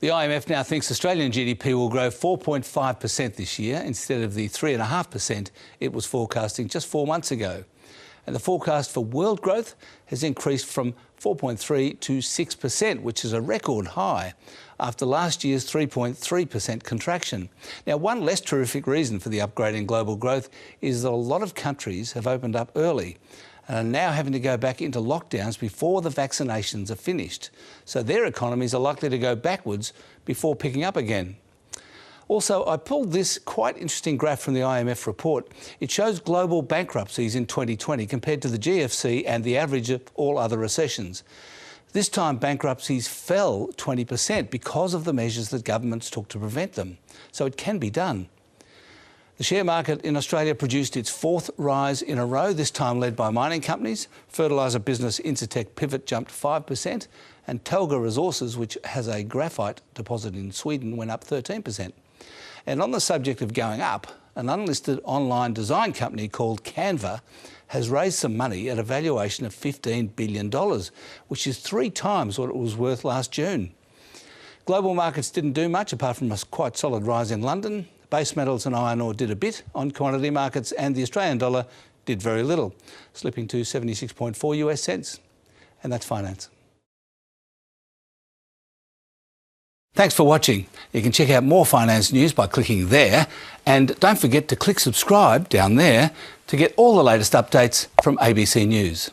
The IMF now thinks Australian GDP will grow 4.5% this year instead of the 3.5% it was forecasting just 4 months ago. And the forecast for world growth has increased from 4.3 to 6%, which is a record high after last year's 3.3% contraction. Now, one less terrific reason for the upgrade in global growth is that a lot of countries have opened up early and are now having to go back into lockdowns before the vaccinations are finished. So their economies are likely to go backwards before picking up again. Also, I pulled this quite interesting graph from the IMF report. It shows global bankruptcies in 2020 compared to the GFC and the average of all other recessions. This time, bankruptcies fell 20% because of the measures that governments took to prevent them. So it can be done. The share market in Australia produced its fourth rise in a row, this time led by mining companies. Fertiliser business Incitec Pivot jumped 5%, and Telga Resources, which has a graphite deposit in Sweden, went up 13%. And on the subject of going up, an unlisted online design company called Canva has raised some money at a valuation of $15 billion, which is 3 times what it was worth last June. Global markets didn't do much apart from a quite solid rise in London. Base metals and iron ore did a bit on commodity markets, and the Australian dollar did very little, slipping to 76.4 US cents. And that's finance. Thanks for watching. You can check out more finance news by clicking there, and don't forget to click subscribe down there to get all the latest updates from ABC News.